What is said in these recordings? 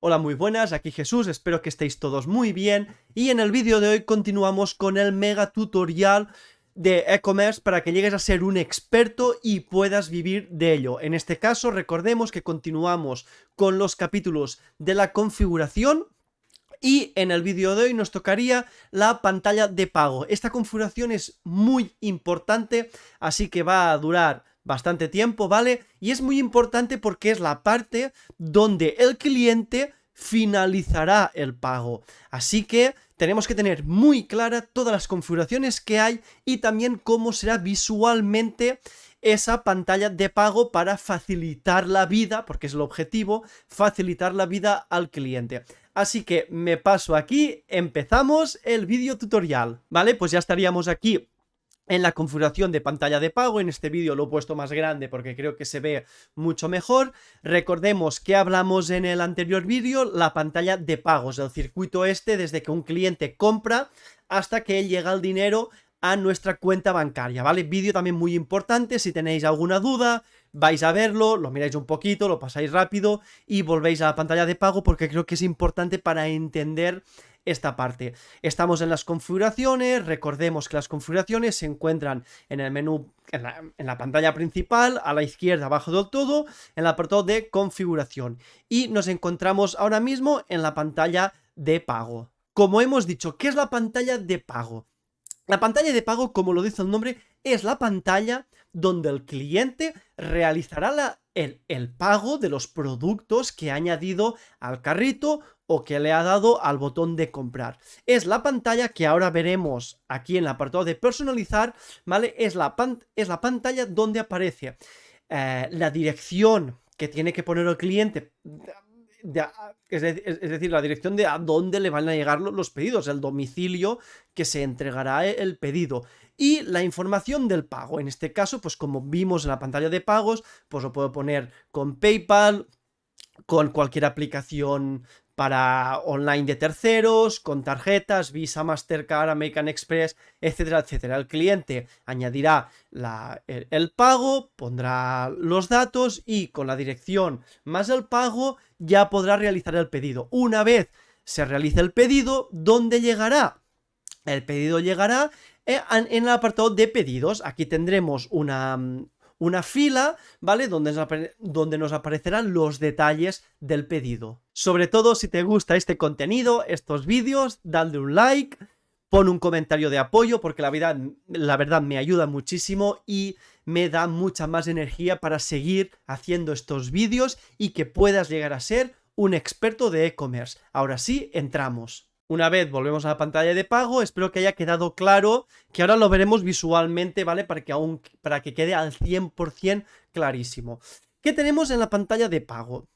Hola, muy buenas, aquí Jesús, espero que estéis todos muy bien y en el vídeo de hoy continuamos con el mega tutorial de e-commerce para que llegues a ser un experto y puedas vivir de ello. En este caso, recordemos que continuamos con los capítulos de la configuración y en el vídeo de hoy nos tocaría la pantalla de pago. Esta configuración es muy importante, así que va a durar bastante tiempo, ¿vale? Y es muy importante porque es la parte donde el cliente finalizará el pago. Así que tenemos que tener muy clara todas las configuraciones que hay y también cómo será visualmente esa pantalla de pago para facilitar la vida, porque es el objetivo, facilitar la vida al cliente. Así que me paso aquí, empezamos el vídeo tutorial, ¿vale? Pues ya estaríamos aquí en la configuración de pantalla de pago. En este vídeo lo he puesto más grande porque creo que se ve mucho mejor. Recordemos que hablamos en el anterior vídeo, la pantalla de pagos, el circuito este desde que un cliente compra hasta que llega el dinero a nuestra cuenta bancaria, ¿vale? Vídeo también muy importante, si tenéis alguna duda, vais a verlo, lo miráis un poquito, lo pasáis rápido y volvéis a la pantalla de pago porque creo que es importante para entender esta parte. Estamos en las configuraciones, recordemos que las configuraciones se encuentran en el menú, en la pantalla principal, a la izquierda abajo del todo, en el apartado de configuración. Y nos encontramos ahora mismo en la pantalla de pago. Como hemos dicho, ¿qué es la pantalla de pago? La pantalla de pago, como lo dice el nombre, es la pantalla donde el cliente realizará el pago de los productos que ha añadido al carrito o que le ha dado al botón de comprar. Es la pantalla que ahora veremos aquí en el apartado de personalizar, ¿vale? Es la pantalla donde aparece la dirección que tiene que poner el cliente, es decir, la dirección de a dónde le van a llegar los pedidos, el domicilio que se entregará el pedido y la información del pago. En este caso, pues como vimos en la pantalla de pagos, pues lo puedo poner con PayPal, con cualquier aplicación para online de terceros, con tarjetas, Visa, Mastercard, American Express, etcétera, etcétera. El cliente añadirá el pago, pondrá los datos y con la dirección más el pago ya podrá realizar el pedido. Una vez se realice el pedido, ¿dónde llegará? El pedido llegará en el apartado de pedidos. Aquí tendremos una fila, ¿vale? Donde nos aparecerán los detalles del pedido. Sobre todo, si te gusta este contenido, estos vídeos, dale un like, pon un comentario de apoyo, porque la verdad me ayuda muchísimo y me da mucha más energía para seguir haciendo estos vídeos y que puedas llegar a ser un experto de e-commerce. Ahora sí, entramos. Una vez volvemos a la pantalla de pago, espero que haya quedado claro, que ahora lo veremos visualmente, ¿vale? Para que quede al 100% clarísimo. ¿Qué tenemos en la pantalla de pago?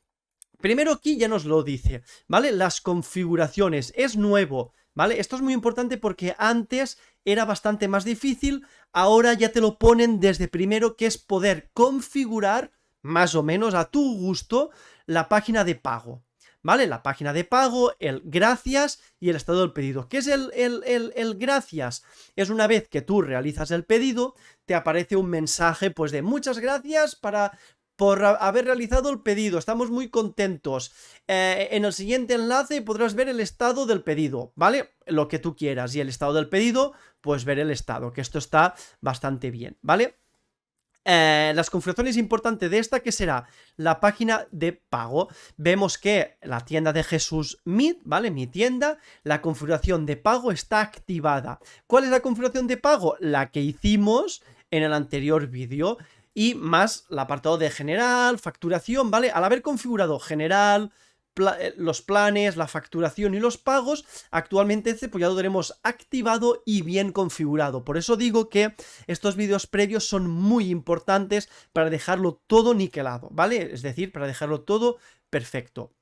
Primero aquí ya nos lo dice, ¿vale? Las configuraciones, es nuevo, ¿vale? Esto es muy importante porque antes era bastante más difícil, ahora ya te lo ponen desde primero, que es poder configurar, más o menos a tu gusto, la página de pago. ¿Vale? La página de pago, el gracias y el estado del pedido. ¿Qué es el gracias? Es una vez que tú realizas el pedido, te aparece un mensaje pues de muchas gracias por haber realizado el pedido, estamos muy contentos. En el siguiente enlace podrás ver el estado del pedido, ¿vale? Lo que tú quieras. Y el estado del pedido, pues ver el estado, que esto está bastante bien, ¿vale? Las configuraciones importantes de esta, que será la página de pago. Vemos que la tienda de Jesús Meet, ¿vale? Mi tienda, la configuración de pago está activada. ¿Cuál es la configuración de pago? La que hicimos en el anterior vídeo. Y más el apartado de general, facturación, ¿vale? Al haber configurado general, los planes, la facturación y los pagos, actualmente este pues ya lo tenemos activado y bien configurado. Por eso digo que estos vídeos previos son muy importantes para dejarlo todo niquelado, ¿vale? Es decir, para dejarlo todo perfecto.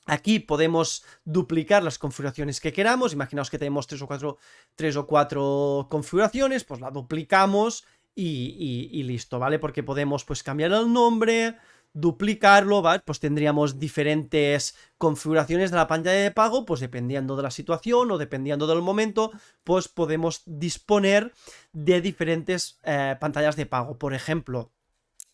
Aquí podemos duplicar las configuraciones que queramos. Imaginaos que tenemos tres o cuatro configuraciones, pues la duplicamos y listo, ¿vale? Porque podemos pues cambiar el nombre, duplicarlo, ¿vale? Pues tendríamos diferentes configuraciones de la pantalla de pago, pues dependiendo de la situación o dependiendo del momento, pues podemos disponer de diferentes pantallas de pago. Por ejemplo,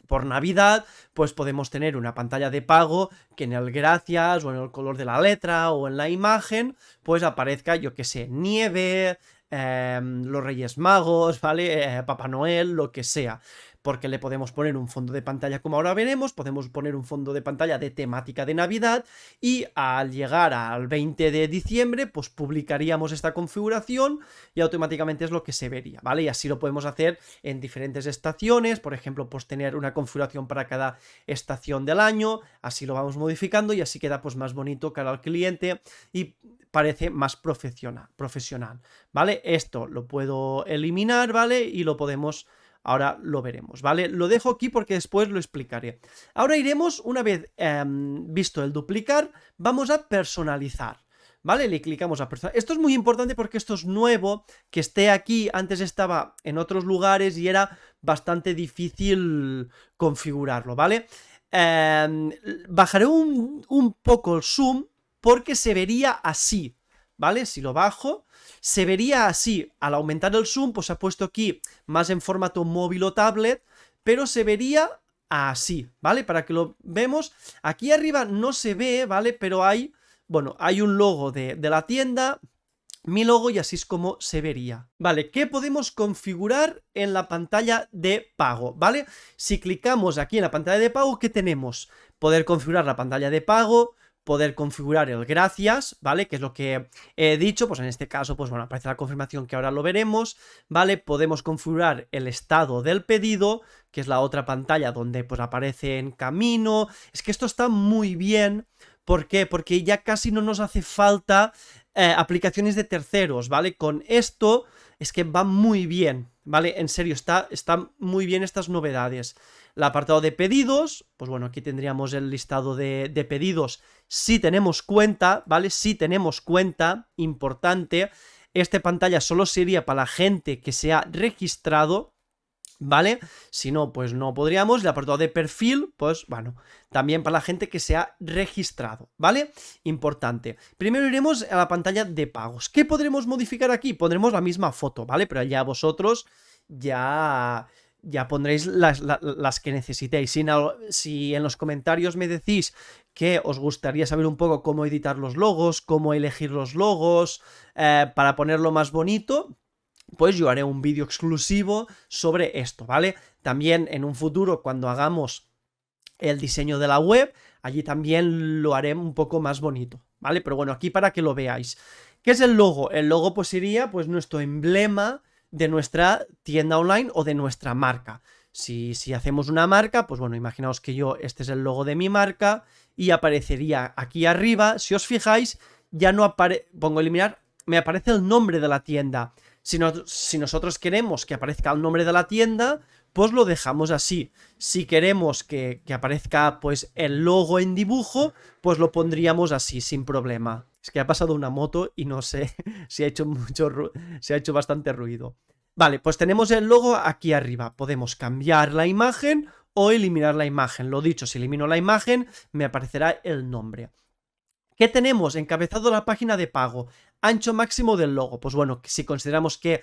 por Navidad, pues podemos tener una pantalla de pago que en el gracias o en el color de la letra o en la imagen, pues aparezca, yo que sé, nieve, los Reyes Magos, ¿vale? Papá Noel, lo que sea. Porque le podemos poner un fondo de pantalla, como ahora veremos, podemos poner un fondo de pantalla de temática de Navidad y al llegar al 20 de diciembre, pues publicaríamos esta configuración y automáticamente es lo que se vería, ¿vale? Y así lo podemos hacer en diferentes estaciones, por ejemplo, pues tener una configuración para cada estación del año, así lo vamos modificando y así queda pues más bonito cara al cliente y parece más profesional, ¿vale? Esto lo puedo eliminar, ¿vale? Y lo podemos... Ahora lo veremos, ¿vale? Lo dejo aquí porque después lo explicaré. Ahora iremos, una vez visto el duplicar, vamos a personalizar, ¿vale? Le clicamos a personalizar. Esto es muy importante porque esto es nuevo, que esté aquí, antes estaba en otros lugares y era bastante difícil configurarlo, ¿vale? Bajaré un poco el zoom porque se vería así, ¿vale? Si lo bajo, se vería así. Al aumentar el zoom, pues se ha puesto aquí más en formato móvil o tablet, pero se vería así, ¿vale? Para que lo vemos, aquí arriba no se ve, ¿vale? Pero hay, bueno, hay un logo de la tienda, mi logo, y así es como se vería. Vale, ¿qué podemos configurar en la pantalla de pago? ¿Vale? Si clicamos aquí en la pantalla de pago, ¿qué tenemos? Poder configurar la pantalla de pago, poder configurar el gracias, ¿vale? Que es lo que he dicho, pues en este caso, pues bueno, aparece la confirmación que ahora lo veremos, ¿vale? Podemos configurar el estado del pedido, que es la otra pantalla donde pues aparece en camino. Es que esto está muy bien. ¿Por qué? Porque ya casi no nos hace falta aplicaciones de terceros, ¿vale? Con esto es que va muy bien, ¿vale? En serio, está muy bien estas novedades. El apartado de pedidos, pues bueno, aquí tendríamos el listado de pedidos si tenemos cuenta, ¿vale? Si tenemos cuenta, importante. Esta pantalla solo sería para la gente que se ha registrado, ¿vale? Si no, pues no podríamos. El apartado de perfil, pues bueno, también para la gente que se ha registrado, ¿vale? Importante. Primero iremos a la pantalla de pagos. ¿Qué podremos modificar aquí? Pondremos la misma foto, ¿vale? Pero ya vosotros ya pondréis las que necesitéis. Si en los comentarios me decís que os gustaría saber un poco cómo editar los logos, cómo elegir los logos, para ponerlo más bonito, pues yo haré un vídeo exclusivo sobre esto, ¿vale? También en un futuro, cuando hagamos el diseño de la web, allí también lo haré un poco más bonito, ¿vale? Pero bueno, aquí para que lo veáis. ¿Qué es el logo? El logo pues sería pues nuestro emblema de nuestra tienda online o de nuestra marca. Si hacemos una marca, pues bueno, imaginaos que este es el logo de mi marca y aparecería aquí arriba. Si os fijáis, ya no aparece, pongo eliminar, me aparece el nombre de la tienda. Si nosotros queremos que aparezca el nombre de la tienda, pues lo dejamos así. Si queremos que aparezca pues el logo en dibujo, pues lo pondríamos así, sin problema. Es que ha pasado una moto y no sé si ha hecho se ha hecho bastante ruido. Vale, pues tenemos el logo aquí arriba. Podemos cambiar la imagen o eliminar la imagen. Lo dicho, si elimino la imagen, me aparecerá el nombre. ¿Qué tenemos? Encabezado la página de pago. Ancho máximo del logo. Pues bueno, si consideramos que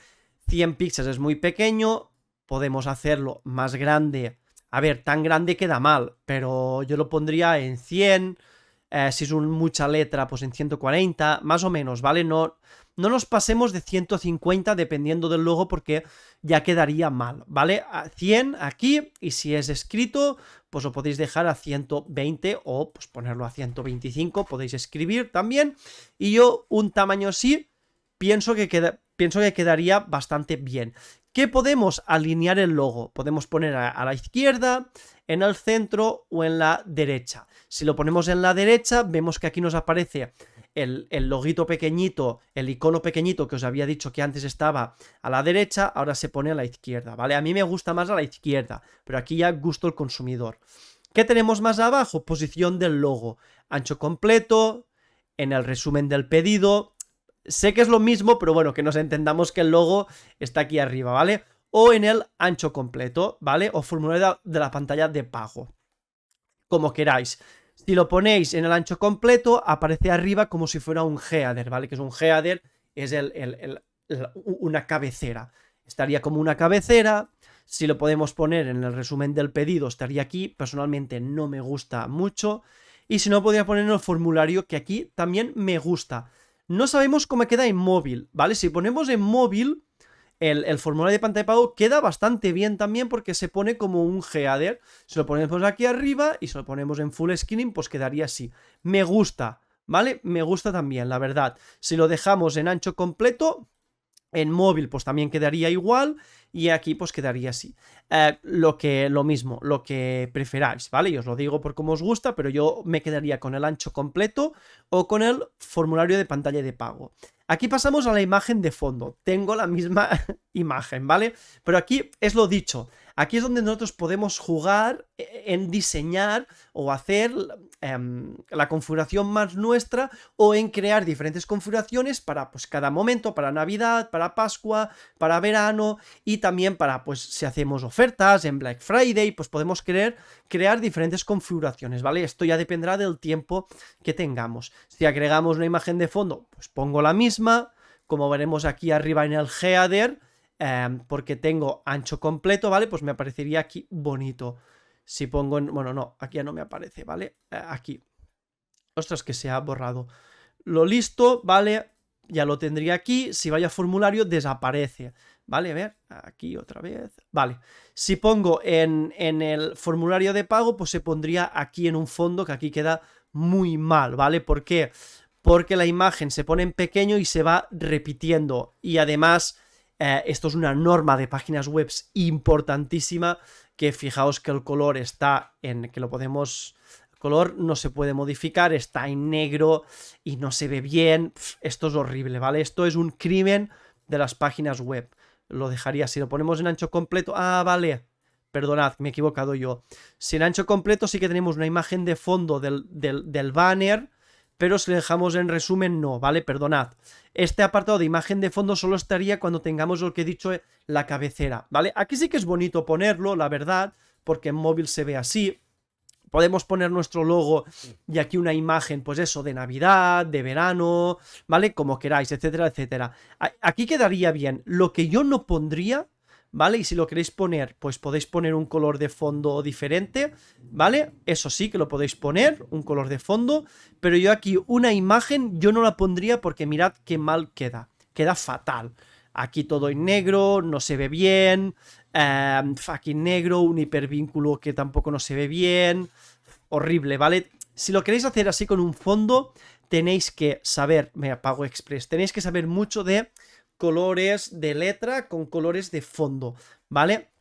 100 píxeles es muy pequeño, podemos hacerlo más grande. A ver, tan grande queda mal, pero yo lo pondría en 100. Si es mucha letra, pues en 140, más o menos, ¿vale? No nos pasemos de 150 dependiendo del logo porque ya quedaría mal, ¿vale? A 100 aquí, y si es escrito, pues lo podéis dejar a 120 o pues ponerlo a 125, podéis escribir también. Y yo un tamaño así pienso que quedaría bastante bien. ¿Qué podemos alinear el logo? Podemos poner a la izquierda, en el centro o en la derecha. Si lo ponemos en la derecha, vemos que aquí nos aparece el loguito pequeñito, el icono pequeñito que os había dicho que antes estaba a la derecha, ahora se pone a la izquierda, ¿vale? A mí me gusta más a la izquierda, pero aquí ya gusto el consumidor. ¿Qué tenemos más abajo? Posición del logo, ancho completo, en el resumen del pedido. Sé que es lo mismo, pero bueno, que nos entendamos que el logo está aquí arriba, ¿vale? O en el ancho completo, ¿vale? O formulario de la pantalla de pago, como queráis. Si lo ponéis en el ancho completo, aparece arriba como si fuera un header, ¿vale? Que es un header, es una cabecera. Estaría como una cabecera. Si lo podemos poner en el resumen del pedido, estaría aquí. Personalmente no me gusta mucho. Y si no, podría poner en el formulario, que aquí también me gusta. No sabemos cómo queda en móvil, ¿vale? Si ponemos en móvil, el formulario de pantalla de pago queda bastante bien también porque se pone como un header. Si lo ponemos aquí arriba y si lo ponemos en full screen, pues quedaría así. Me gusta, ¿vale? Me gusta también, la verdad. Si lo dejamos en ancho completo, en móvil pues también quedaría igual y aquí pues quedaría así. Lo mismo, lo que preferáis, ¿vale? Yo os lo digo por cómo os gusta, pero yo me quedaría con el ancho completo o con el formulario de pantalla de pago. Aquí pasamos a la imagen de fondo. Tengo la misma imagen, ¿vale? Pero aquí es lo dicho. Aquí es donde nosotros podemos jugar en diseñar o hacer la configuración más nuestra o en crear diferentes configuraciones para pues cada momento, para Navidad, para Pascua, para verano y también para pues si hacemos ofertas en Black Friday, pues podemos crear diferentes configuraciones, ¿vale? Esto ya dependerá del tiempo que tengamos. Si agregamos una imagen de fondo, pues pongo la misma, como veremos aquí arriba en el header, porque tengo ancho completo, ¿vale? Pues me aparecería aquí bonito. Si pongo en... Bueno, no, aquí ya no me aparece, ¿vale? Aquí. Ostras, que se ha borrado. Lo listo, ¿vale? Ya lo tendría aquí. Si vaya a formulario, desaparece. ¿Vale? A ver, aquí otra vez. Vale. Si pongo en el formulario de pago, pues se pondría aquí en un fondo, que aquí queda muy mal, ¿vale? ¿Por qué? Porque la imagen se pone en pequeño y se va repitiendo. Y además... esto es una norma de páginas web importantísima, que fijaos que el color está en, que lo podemos, el color no se puede modificar, está en negro y no se ve bien. Esto es horrible, ¿vale? Esto es un crimen de las páginas web. Lo dejaría, si lo ponemos en ancho completo, vale, perdonad, me he equivocado yo. Si en ancho completo sí que tenemos una imagen de fondo del banner, pero si lo dejamos en resumen no, ¿vale? Perdonad. Este apartado de imagen de fondo solo estaría cuando tengamos lo que he dicho, la cabecera, ¿vale? Aquí sí que es bonito ponerlo, la verdad, porque en móvil se ve así. Podemos poner nuestro logo y aquí una imagen, pues eso, de Navidad, de verano, ¿vale? Como queráis, etcétera, etcétera. Aquí quedaría bien. Lo que yo no pondría... ¿Vale? Y si lo queréis poner, pues podéis poner un color de fondo diferente, ¿vale? Eso sí que lo podéis poner, un color de fondo, pero yo aquí una imagen yo no la pondría porque mirad qué mal queda, queda fatal. Aquí todo en negro, no se ve bien, aquí negro, un hipervínculo que tampoco no se ve bien, horrible, ¿vale? Si lo queréis hacer así con un fondo, tenéis que saber, me apago express, tenéis que saber mucho de... colores de letra con colores de fondo, ¿vale?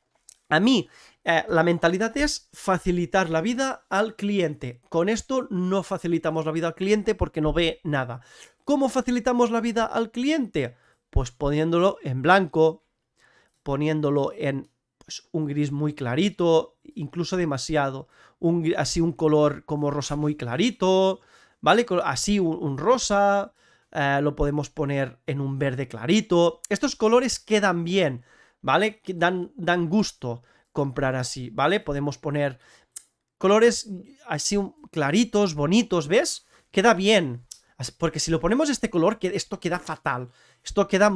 A mí, la mentalidad es facilitar la vida al cliente. Con esto no facilitamos la vida al cliente porque no ve nada. ¿Cómo facilitamos la vida al cliente? Pues poniéndolo en blanco, poniéndolo en pues, un gris muy clarito, incluso demasiado, así un color como rosa muy clarito, ¿vale? Así un rosa... lo podemos poner en un verde clarito. Estos colores quedan bien, ¿vale? Dan gusto comprar así, ¿vale? Podemos poner colores así claritos, bonitos, ¿ves? Queda bien. Porque si lo ponemos este color, esto queda fatal. Esto queda...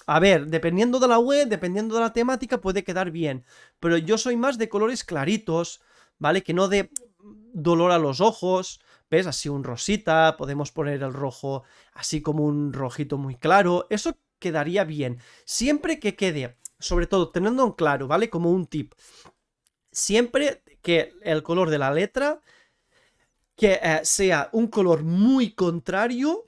A ver, dependiendo de la web, dependiendo de la temática, puede quedar bien. Pero yo soy más de colores claritos, ¿vale? Que no de dolor a los ojos... ¿Ves? Así un rosita, podemos poner el rojo así como un rojito muy claro, eso quedaría bien. Siempre que quede, sobre todo teniendo en claro, ¿vale? Como un tip, siempre que el color de la letra que sea un color muy contrario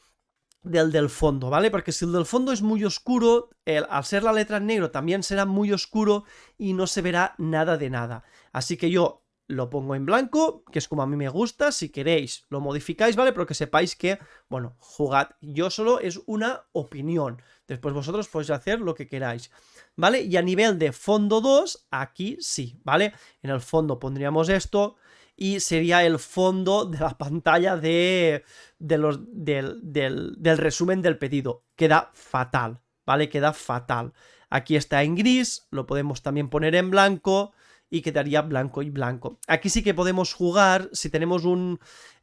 del fondo, ¿vale? Porque si el del fondo es muy oscuro, al ser la letra en negro también será muy oscuro y no se verá nada de nada. Así que yo... lo pongo en blanco, que es como a mí me gusta. Si queréis, lo modificáis, ¿vale? Pero que sepáis que, bueno, jugad. Yo solo es una opinión. Después vosotros podéis hacer lo que queráis, ¿vale? Y a nivel de fondo 2, aquí sí, ¿vale? En el fondo pondríamos esto y sería el fondo de la pantalla del resumen del pedido. Queda fatal, ¿vale? Queda fatal. Aquí está en gris, lo podemos también poner en blanco... y quedaría blanco y blanco. Aquí sí que podemos jugar, si tenemos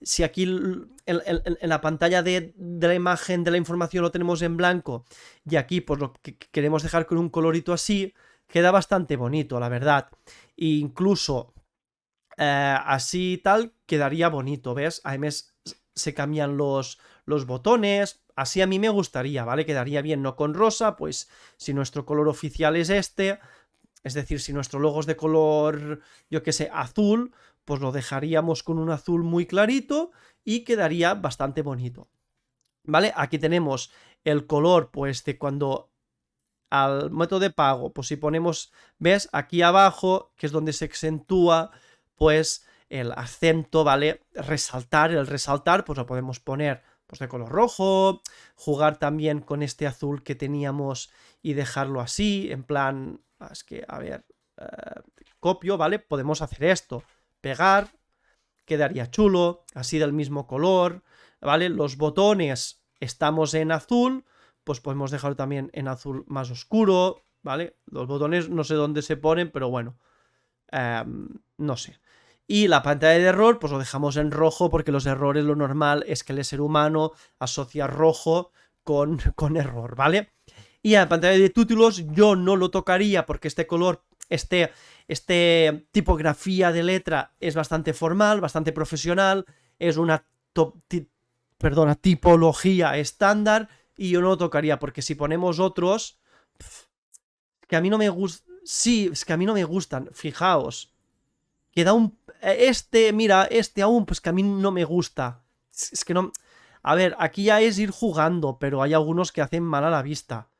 si aquí en la pantalla de la imagen, de la información lo tenemos en blanco, y aquí pues lo que queremos dejar con un colorito así, queda bastante bonito, la verdad. E incluso así tal quedaría bonito, ¿ves? Además se cambian los botones, así a mí me gustaría, ¿vale? Quedaría bien, no con rosa, pues si nuestro color oficial es este, es decir, si nuestro logo es de color, yo qué sé, azul, pues lo dejaríamos con un azul muy clarito y quedaría bastante bonito, ¿vale? Aquí tenemos el color, pues de cuando al método de pago, pues si ponemos, ¿ves? Aquí abajo, que es donde se acentúa, pues el acento, ¿vale? Resaltar, el resaltar, pues lo podemos poner pues de color rojo, jugar también con este azul que teníamos y dejarlo así, en plan, es que, a ver, copio, ¿vale? Podemos hacer esto, pegar, quedaría chulo, así del mismo color, ¿vale? Los botones estamos en azul, pues podemos dejarlo también en azul más oscuro, ¿vale? Los botones no sé dónde se ponen, pero bueno, no sé. Y la pantalla de error, pues lo dejamos en rojo porque los errores, lo normal es que el ser humano asocia rojo con error, ¿vale? Y a la pantalla de títulos yo no lo tocaría porque este color, este tipografía de letra es bastante formal, bastante profesional, es una tipología estándar y yo no lo tocaría porque si ponemos otros, que a mí no me gustan, sí, es que a mí no me gustan, fijaos, que da un, mira, aún, pues que a mí no me gusta, es que no, a ver, aquí ya es ir jugando, pero hay algunos que hacen mal a la vista,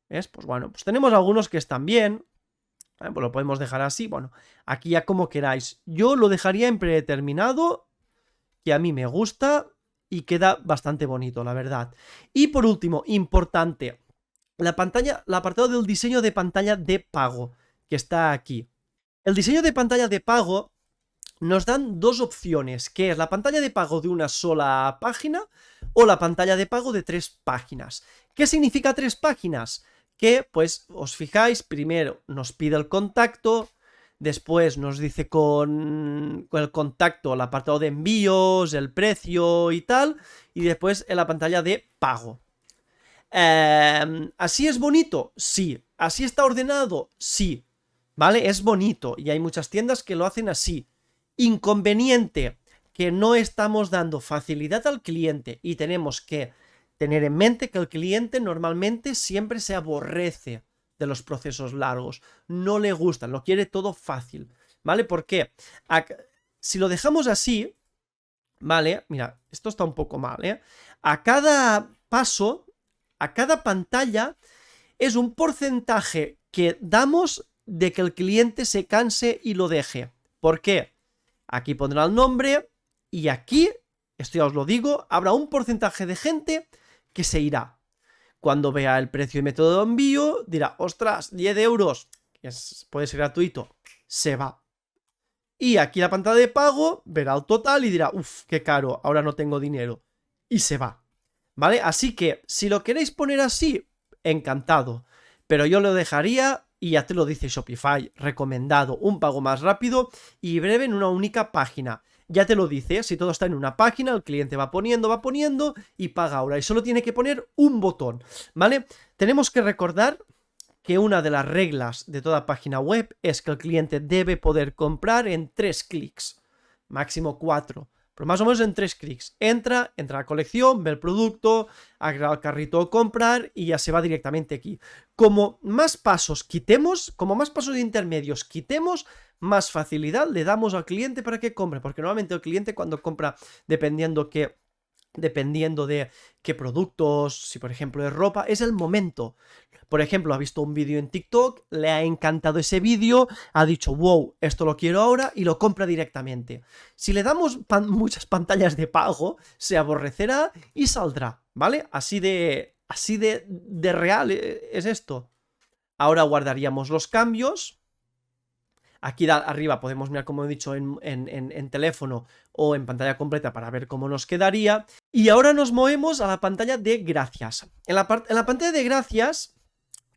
¿ves? Pues bueno, pues tenemos algunos que están bien, pues lo podemos dejar así, bueno, aquí ya como queráis, yo lo dejaría en predeterminado, que a mí me gusta y queda bastante bonito, la verdad. Y por último, importante, la pantalla, el apartado del diseño de pantalla de pago, que está aquí. El diseño de pantalla de pago nos dan dos opciones, que es la pantalla de pago de una sola página o la pantalla de pago de 3 páginas. ¿Qué significa 3 páginas? Que, pues, os fijáis, primero nos pide el contacto, después nos dice con el contacto el apartado de envíos, el precio y tal, y después en la pantalla de pago. ¿Así es bonito? Sí. ¿Así está ordenado? Sí. ¿Vale? Es bonito y hay muchas tiendas que lo hacen así. Inconveniente, que no estamos dando facilidad al cliente y tenemos que tener en mente que el cliente normalmente siempre se aborrece de los procesos largos, no le gustan, lo quiere todo fácil, ¿vale? ¿Por qué? Si lo dejamos así, ¿vale? Mira, esto está un poco mal, ¿eh? A cada paso, a cada pantalla, es un porcentaje que damos de que el cliente se canse y lo deje. ¿Por qué? Aquí pondrá el nombre y aquí, esto ya os lo digo, habrá un porcentaje de gente que se irá. Cuando vea el precio y método de envío, dirá, ostras, 10 euros, que puede ser gratuito, se va. Y aquí la pantalla de pago, verá el total y dirá, uff, qué caro, ahora no tengo dinero. Y se va. ¿Vale? Así que, si lo queréis poner así, encantado. Pero yo lo dejaría, y ya te lo dice Shopify, recomendado, un pago más rápido y breve en una única página. Ya te lo dice, si todo está en una página, el cliente va poniendo y paga ahora. Y solo tiene que poner un botón, ¿vale? Tenemos que recordar que una de las reglas de toda página web es que el cliente debe poder comprar en 3 clics, máximo 4, pero más o menos en 3 clics. Entra a la colección, ve el producto, agrega al carrito comprar y ya se va directamente aquí. Como más pasos quitemos, como más pasos intermedios quitemos, más facilidad le damos al cliente para que compre, porque normalmente el cliente cuando compra, dependiendo de qué productos, si por ejemplo es ropa, es el momento. Por ejemplo, ha visto un vídeo en TikTok, le ha encantado ese vídeo, ha dicho, wow, esto lo quiero ahora y lo compra directamente. Si le damos muchas pantallas de pago, se aborrecerá y saldrá, ¿vale? Así de real es esto. Ahora guardaríamos los cambios. Aquí arriba podemos mirar, como he dicho, en teléfono o en pantalla completa para ver cómo nos quedaría. Y ahora nos movemos a la pantalla de gracias. En la pantalla de gracias,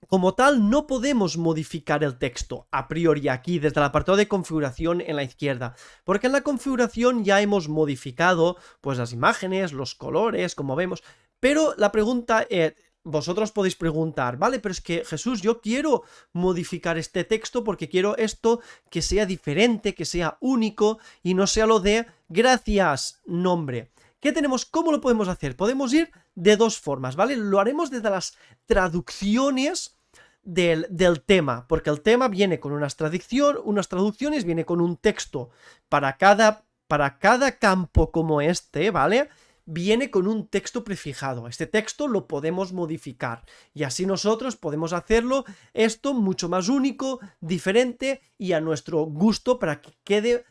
como tal, no podemos modificar el texto a priori aquí desde el apartado de configuración en la izquierda, porque en la configuración ya hemos modificado pues las imágenes, los colores, como vemos, pero la pregunta es, vosotros podéis preguntar, vale, pero es que Jesús, yo quiero modificar este texto porque quiero esto que sea diferente, que sea único y no sea lo de gracias, nombre. ¿Qué tenemos? ¿Cómo lo podemos hacer? Podemos ir de dos formas, ¿vale? Lo haremos desde las traducciones del tema, porque el tema viene con unas traducciones, viene con un texto para cada campo como este, ¿vale? Viene con un texto prefijado. Este texto lo podemos modificar y así nosotros podemos hacerlo esto mucho más único, diferente y a nuestro gusto para que quede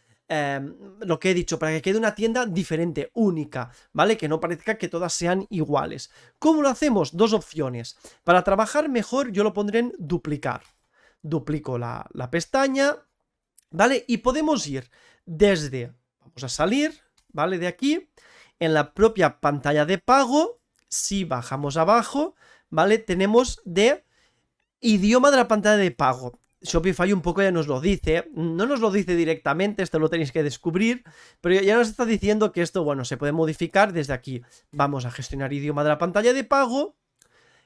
lo que he dicho, para que quede una tienda diferente, única, ¿vale? Que no parezca que todas sean iguales. ¿Cómo lo hacemos? Dos opciones. Para trabajar mejor yo lo pondré en duplicar. Duplico la pestaña, ¿vale? Y podemos ir desde, vamos a salir, ¿vale? De aquí, en la propia pantalla de pago, si bajamos abajo, ¿vale? Tenemos de idioma de la pantalla de pago. Shopify un poco ya nos lo dice, no nos lo dice directamente, esto lo tenéis que descubrir, pero ya nos está diciendo que esto, bueno, se puede modificar desde aquí. Vamos a gestionar idioma de la pantalla de pago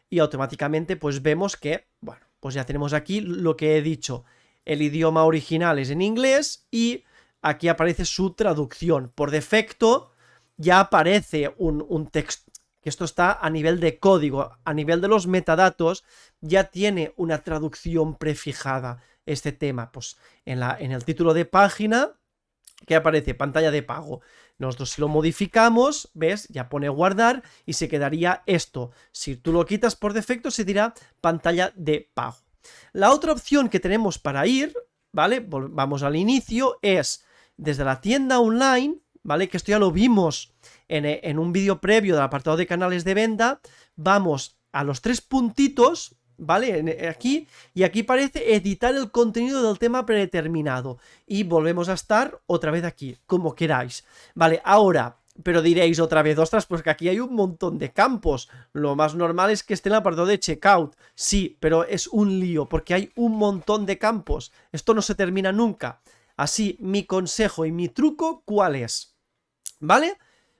y automáticamente pues vemos que, bueno, pues ya tenemos aquí lo que he dicho. El idioma original es en inglés y aquí aparece su traducción. Por defecto ya aparece un texto, que esto está a nivel de código, a nivel de los metadatos, ya tiene una traducción prefijada este tema. Pues en el título de página, que aparece pantalla de pago. Nosotros si lo modificamos, ¿ves? Ya pone guardar y se quedaría esto. Si tú lo quitas por defecto, se dirá pantalla de pago. La otra opción que tenemos para ir, ¿vale? Vamos al inicio, es desde la tienda online, ¿vale? Que esto ya lo vimos en un vídeo previo del apartado de canales de venta. Vamos a los tres puntitos, ¿vale? Aquí, y aquí parece editar el contenido del tema predeterminado. Y volvemos a estar otra vez aquí, como queráis. Vale, ahora, pero diréis otra vez, ostras, pues que aquí hay un montón de campos. Lo más normal es que esté en el apartado de checkout. Sí, pero es un lío, porque hay un montón de campos. Esto no se termina nunca. Así, mi consejo y mi truco, ¿cuál es? ¿Vale?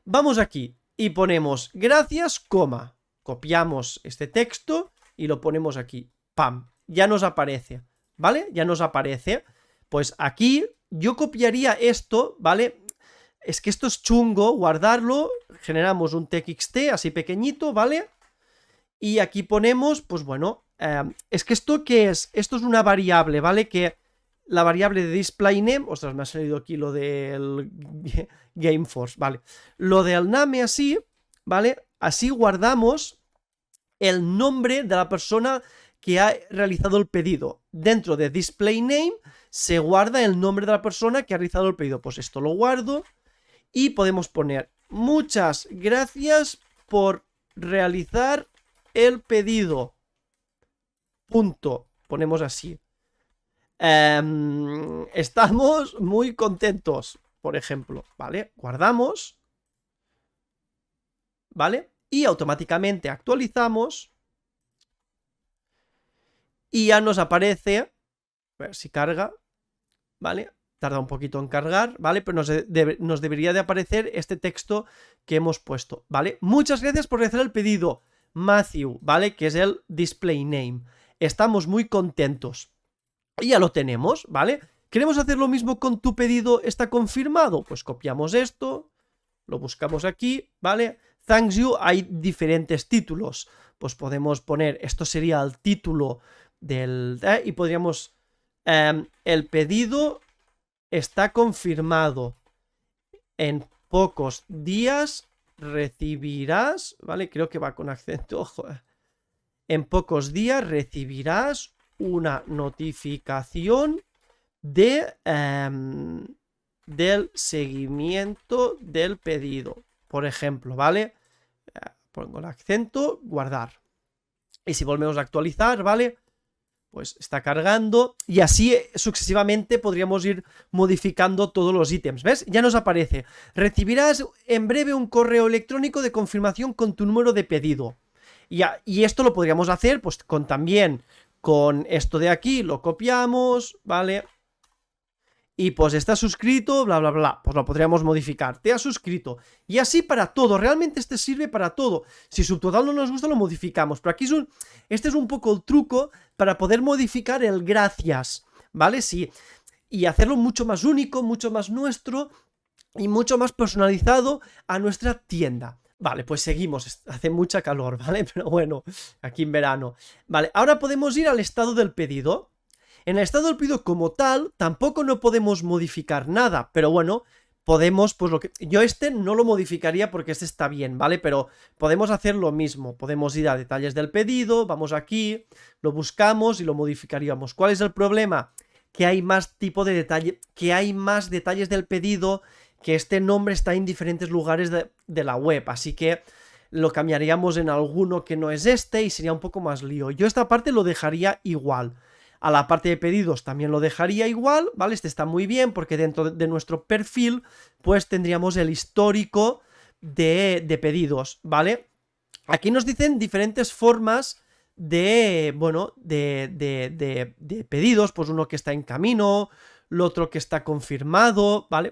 Vamos aquí y ponemos gracias, coma. Copiamos este texto y lo ponemos aquí. ¡Pam! Ya nos aparece, ¿vale? Ya nos aparece. Pues aquí yo copiaría esto, ¿vale? Es que esto es chungo, guardarlo. Generamos un txt así pequeñito, ¿vale? Y aquí ponemos, pues bueno, es que esto ¿qué es? Esto es una variable, ¿vale? Que la variable de display name, ostras, me ha salido aquí lo del Gameforce, vale. Lo del name así, ¿vale? Así guardamos el nombre de la persona que ha realizado el pedido. Dentro de display name se guarda el nombre de la persona que ha realizado el pedido. Pues esto lo guardo y podemos poner muchas gracias por realizar el pedido. Punto. Ponemos así. Estamos muy contentos, por ejemplo, ¿vale? Guardamos, ¿vale? Y automáticamente actualizamos y ya nos aparece, a ver si carga, ¿vale? Tarda un poquito en cargar, ¿vale? Pero nos debería de aparecer este texto que hemos puesto, ¿vale? Muchas gracias por realizar el pedido, Matthew, ¿vale? Que es el display name. Estamos muy contentos. Y ya lo tenemos, ¿vale? ¿Queremos hacer lo mismo con tu pedido? ¿Está confirmado? Pues copiamos esto, lo buscamos aquí, ¿vale? Thanks you, hay diferentes títulos. Pues podemos poner, esto sería el título del... y podríamos... el pedido está confirmado. En pocos días recibirás... ¿Vale? Creo que va con acento. Ojo. En pocos días recibirás una notificación de del seguimiento del pedido, por ejemplo, ¿vale? Pongo el acento, guardar. Y si volvemos a actualizar, ¿vale? Pues está cargando y así sucesivamente podríamos ir modificando todos los ítems, ¿ves? Ya nos aparece, recibirás en breve un correo electrónico de confirmación con tu número de pedido. Y esto lo podríamos hacer pues también con esto de aquí, lo copiamos, ¿vale? y pues estás suscrito, bla, bla, bla, pues lo podríamos modificar, te has suscrito, y así para todo, realmente este sirve para todo. Si subtotal no nos gusta lo modificamos, pero aquí este es un poco el truco para poder modificar el gracias, ¿vale? Sí, y hacerlo mucho más único, mucho más nuestro y mucho más personalizado a nuestra tienda. Vale, pues seguimos, hace mucha calor, ¿vale? Pero bueno, aquí en verano. Vale, ahora podemos ir al estado del pedido. En el estado del pedido como tal, tampoco no podemos modificar nada, pero bueno, podemos, pues yo no lo modificaría porque este está bien, ¿vale? Pero podemos hacer lo mismo, podemos ir a detalles del pedido, vamos aquí, lo buscamos y lo modificaríamos. ¿Cuál es el problema? Que hay más tipo de detalle, que hay más detalles del pedido, que este nombre está en diferentes lugares de la web, así que lo cambiaríamos en alguno que no es este y sería un poco más lío. Yo esta parte lo dejaría igual. A la parte de pedidos también lo dejaría igual, ¿vale? Este está muy bien porque dentro de nuestro perfil pues tendríamos el histórico de pedidos, ¿vale? Aquí nos dicen diferentes formas de, bueno, de pedidos, pues uno que está en camino, lo otro que está confirmado, ¿vale?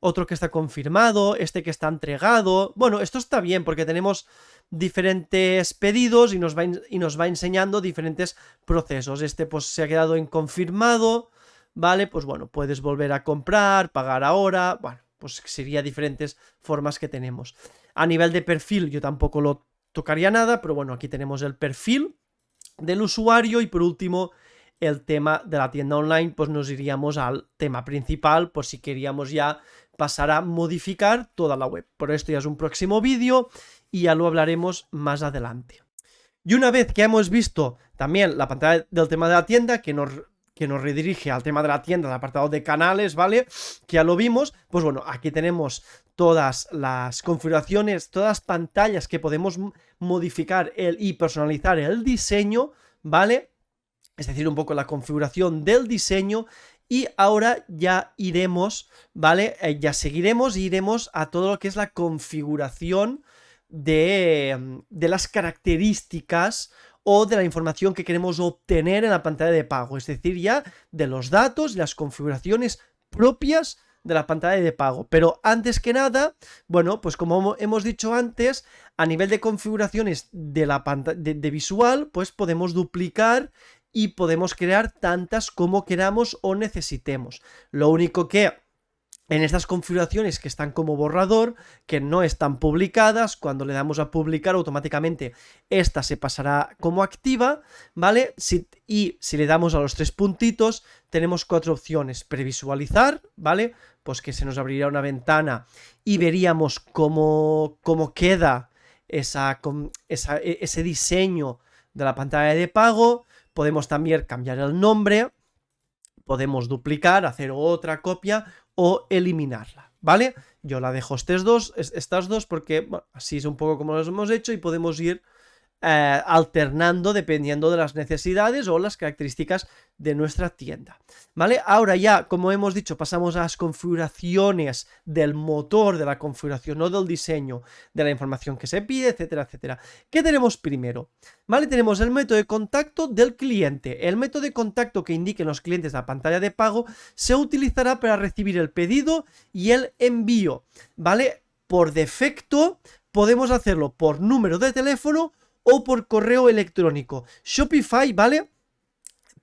Otro que está confirmado, este que está entregado. Bueno, esto está bien porque tenemos diferentes pedidos y nos va enseñando diferentes procesos. Este pues se ha quedado en confirmado, ¿vale? Pues bueno, puedes volver a comprar, pagar ahora, bueno, pues sería diferentes formas que tenemos. A nivel de perfil yo tampoco lo tocaría nada, pero bueno, aquí tenemos el perfil del usuario y por último el tema de la tienda online, pues nos iríamos al tema principal por si queríamos ya pasar a modificar toda la web. Por esto ya es un próximo vídeo y ya lo hablaremos más adelante. Y una vez que hemos visto también la pantalla del tema de la tienda, que nos redirige al tema de la tienda, al apartado de canales, ¿vale? Que ya lo vimos, pues bueno, aquí tenemos todas las configuraciones, todas las pantallas que podemos modificar y personalizar el diseño, ¿vale? Es decir, un poco la configuración del diseño. Y ahora ya iremos, ¿vale? Ya seguiremos e iremos a todo lo que es la configuración de las características o de la información que queremos obtener en la pantalla de pago. Es decir, ya de los datos y las configuraciones propias de la pantalla de pago. Pero antes que nada, bueno, pues como hemos dicho antes, a nivel de configuraciones de la pantalla de visual, pues podemos duplicar y podemos crear tantas como queramos o necesitemos. Lo único que en estas configuraciones que están como borrador, que no están publicadas, cuando le damos a publicar automáticamente esta se pasará como activa, ¿vale? Y si le damos a los 3 puntitos, tenemos 4 opciones. Previsualizar, ¿vale? Pues que se nos abriría una ventana y veríamos cómo queda ese diseño de la pantalla de pago. Podemos también cambiar el nombre, podemos duplicar, hacer otra copia o eliminarla, ¿vale? Yo la dejo estas dos porque bueno, así es un poco como los hemos hecho y podemos ir alternando dependiendo de las necesidades o las características de nuestra tienda, ¿vale? Ahora ya, como hemos dicho, pasamos a las configuraciones del motor de la configuración, no del diseño, de la información que se pide, etcétera, etcétera. ¿Qué tenemos primero? ¿Vale? Tenemos el método de contacto del cliente. El método de contacto que indiquen los clientes de la pantalla de pago se utilizará para recibir el pedido y el envío, ¿vale? Por defecto podemos hacerlo por número de teléfono o por correo electrónico. Shopify, ¿vale?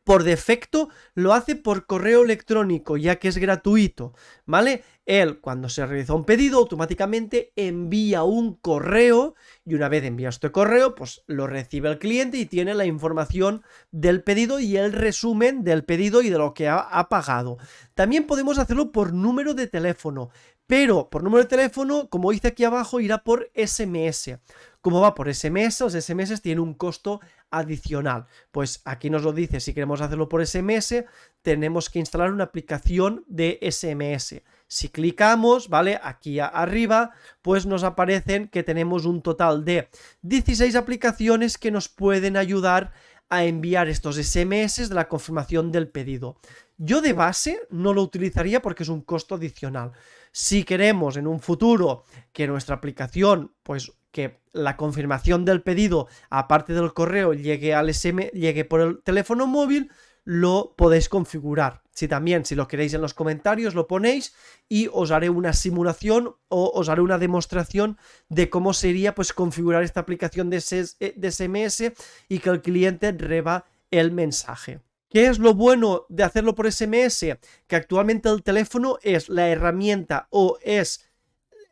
Por defecto lo hace por correo electrónico, ya que es gratuito, ¿vale? Él, cuando se realiza un pedido, automáticamente envía un correo y una vez envía este correo, pues lo recibe el cliente y tiene la información del pedido y el resumen del pedido y de lo que ha pagado. También podemos hacerlo por número de teléfono, pero por número de teléfono, como dice aquí abajo, irá por SMS. Como va por SMS, los SMS tienen un costo adicional. Pues aquí nos lo dice, si queremos hacerlo por SMS, tenemos que instalar una aplicación de SMS. Si clicamos, ¿vale? Aquí arriba, pues nos aparecen que tenemos un total de 16 aplicaciones que nos pueden ayudar a enviar estos SMS de la confirmación del pedido. Yo de base no lo utilizaría porque es un costo adicional. Si queremos en un futuro que nuestra aplicación, pues que la confirmación del pedido, aparte del correo, llegue por el teléfono móvil, lo podéis configurar. Si lo queréis en los comentarios, lo ponéis y os haré una simulación o os haré una demostración de cómo sería pues configurar esta aplicación de SMS y que el cliente reciba el mensaje. ¿Qué es lo bueno de hacerlo por SMS? Que actualmente el teléfono es la herramienta o es